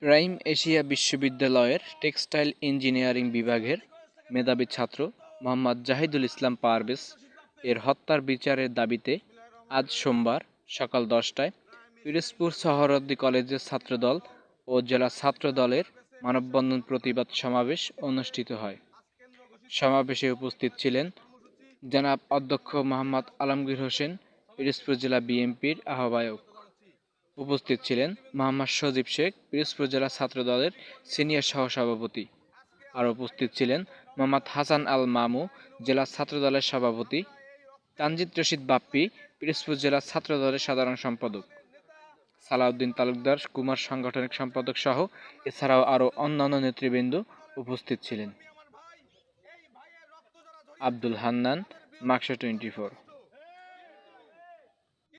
Prime Asia বিশ্ববিদ্যালয়ের textile engineering বিভাগের মেধাবী ছাত্র মোহাম্মদ জাহিদুল ইসলাম পারভেজ এর হত্যার বিচারের দাবিতে আজ সোমবার সকাল 10টায় পিরোজপুর সোহরাওয়ার্দী কলেজের ছাত্রদল ও জেলা ছাত্রদলের মানববন্ধন প্রতিবাদ সমাবেশ অনুষ্ঠিত হয়। সমাবেশে উপস্থিত ছিলেন জনাব অধ্যক্ষ মোহাম্মদ আলমগীর হোসেন, পিরোজপুর জেলা বিএনপির আহ্বায়ক। উপস্থিত ছিলেন মোহাম্মদ সজীব শেখ, পিরোজপুর জেলা ছাত্রদলের সিনিয়র সহসভাপতি। আর উপস্থিত ছিলেন মোহাম্মদ হাসান আল মামু, জেলা ছাত্রদলের সভাপতি, তানজিদ রশিদ বাপ্পি, পিরোজপুর জেলা ছাত্রদলের সাধারণ সম্পাদক, সালাউদ্দিন তালুকদার কুমার সাংগঠনিক সম্পাদক সহ এছাড়াও আরও অন্যান্য নেতৃবৃন্দ উপস্থিত ছিলেন। আব্দুল হান্নান, মাকসা 24।